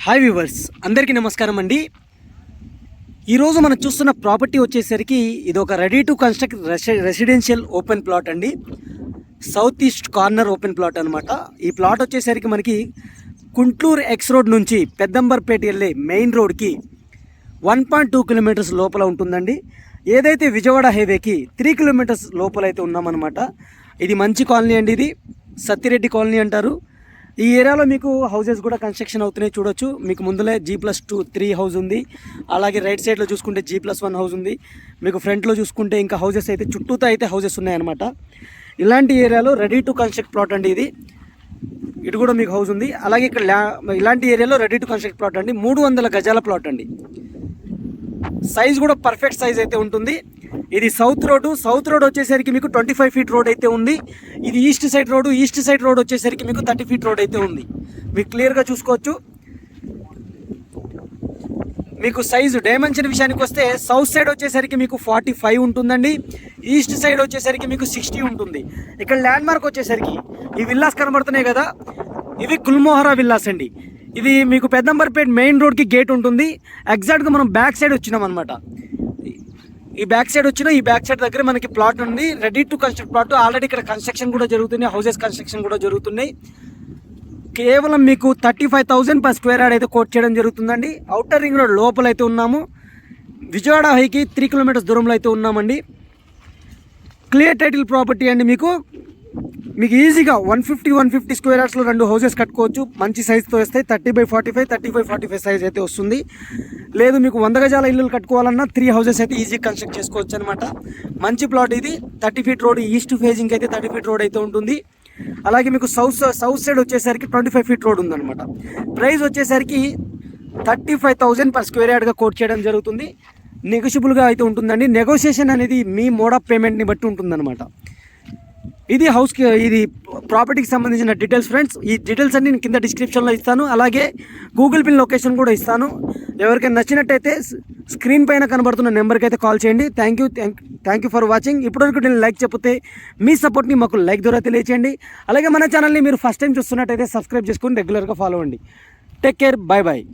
Hi viewers, అందరికీ నమస్కారం అండి. ఈరోజు మనం చూస్తున్న ప్రాపర్టీ వచ్చేసరికి ఇది ఒక ready to construct residential open plot అండి. South east corner open plot అనమాట. ఈ ప్లాట్ వచ్చేసరికి మనకి కుంట్లూరు ఎక్స్ రోడ్ నుంచి పెద్దంబర్పేట వెళ్ళే మెయిన్ రోడ్కి 1.2 కిలోమీటర్స్ లోపల ఉంటుందండి. ఏదైతే విజయవాడ హైవేకి 3 కిలోమీటర్స్ లోపల అయితే ఉన్నామన్నమాట. ఇది మంచి కాలనీ అండి. ఇది సత్తిరెడ్డి కాలనీ అంటారు. ఈ ఏరియాలో మీకు హౌసెస్ కూడా కన్స్ట్రక్షన్ అవుతున్నాయి, చూడొచ్చు. మీకు ముందులే G+2 హౌస్ ఉంది. అలాగే రైట్ సైడ్లో చూసుకుంటే G+1 హౌస్ ఉంది. మీకు ఫ్రంట్లో చూసుకుంటే ఇంకా హౌసెస్ అయితే చుట్టూతో అయితే హౌసెస్ ఉన్నాయన్నమాట. ఇలాంటి ఏరియాలో రెడీ టు కన్స్ట్రక్ట్ ప్లాట్ అండి ఇది. ఇటు కూడా మీకు హౌస్ ఉంది. అలాగే ఇక్కడ ఇలాంటి ఏరియాలో రెడీ టు కన్స్ట్రక్ట్ ప్లాట్ అండి. 300 గజాల ప్లాట్ అండి. సైజ్ కూడా పర్ఫెక్ట్ సైజ్ అయితే ఉంటుంది. ఇది సౌత్ రోడ్ వచ్చేసరికి మీకు 25 ఫీట్ రోడ్ అయితే ఉంది. ఇది ఈస్ట్ సైడ్ రోడ్ వచ్చేసరికి మీకు 30 ఫీట్ రోడ్ అయితే ఉంది. మీకు క్లియర్గా చూసుకోవచ్చు. మీకు సైజు డైమెన్షన్ విషయానికి వస్తే సౌత్ సైడ్ వచ్చేసరికి మీకు 45 ఉంటుందండి. ఈస్ట్ సైడ్ వచ్చేసరికి మీకు 60 ఉంటుంది. ఇక్కడ ల్యాండ్ మార్క్ వచ్చేసరికి ఈ విల్లాస్ కనబడుతున్నాయి కదా, ఇవి గుల్మోహరా విల్లాస్ అండి. ఇది మీకు పెద్దంబర్పేట మెయిన్ రోడ్కి గేట్ ఉంటుంది. ఎగ్జాక్ట్గా మనం బ్యాక్ సైడ్ వచ్చినాం అనమాట. ఈ బ్యాక్ సైడ్ దగ్గర మనకి ప్లాట్ ఉంది, ready to construct plot. Already ఇక్కడ కన్స్ట్రక్షన్ కూడా జరుగుతున్నాయి, హౌసెస్ కన్స్ట్రక్షన్ కూడా జరుగుతున్నాయి. కేవలం మీకు 35,000 per స్క్వేర్ యార్డ్ అయితే కోట్ చేయడం జరుగుతుందండి. అవుటర్ రింగ్ రోడ్ లోపల అయితే ఉన్నాము. విజయవాడ హైకి 3 కిలోమీటర్స్ దూరంలో అయితే ఉన్నామండి. క్లియర్ టైటిల్ ప్రాపర్టీ అండి. మీకు ఈజీగా 150 స్క్వేర్ యార్డ్స్లో 2 హౌసెస్ కట్టుకోవచ్చు. మంచి సైజ్తో వస్తాయి. 30/45, 30/45 సైజ్ అయితే వస్తుంది. లేదు మీకు 100 గజాల ఇల్లులు కట్టుకోవాలన్నా 3 హౌసెస్ అయితే ఈజీ కన్స్ట్రక్ట్ చేసుకోవచ్చు అనమాట. మంచి ప్లాట్ ఇది. 30 ఫీట్ రోడ్, ఈస్ట్ ఫేజింగ్ అయితే 30 ఫీట్ రోడ్ అయితే ఉంటుంది. అలాగే మీకు సౌత్ సైడ్ వచ్చేసరికి 25 ఫీట్ రోడ్ ఉందన్నమాట. ప్రైస్ వచ్చేసరికి 35,000 per స్క్వేర్ యార్డ్గా కోట్ చేయడం జరుగుతుంది. నెగోషియబుల్గా అయితే ఉంటుందండి. నెగోషియేషన్ అనేది మీ మోడ్ ఆఫ్ పేమెంట్ని బట్టి ఉంటుందన్నమాట. ఇది ఇది ప్రాపర్టీకి సంబంధించిన డీటెయిల్స్ ఫ్రెండ్స్. ఈ డీటెయిల్స్ అన్ని నేను కింద డిస్క్రిప్షన్లో ఇస్తాను. అలాగే గూగుల్ పిన్ లొకేషన్ కూడా ఇస్తాను. ఎవరికైనా నచ్చినట్టయితే స్క్రీన్ పైన కనబడుతున్న నెంబర్కి అయితే కాల్ చేయండి. Thank you for watching. ఇప్పటివరకు నేను లైక్ చెప్పితే మీ సపోర్ట్ని మాకు లైక్ ద్వారా తెలియచేయండి. అలాగే మన ఛానల్ని మీరు ఫస్ట్ టైం చూస్తున్నట్టయితే సబ్స్క్రైబ్ చేసుకొని రెగ్యులర్గా ఫాలో అవ్వండి. Take care, bye.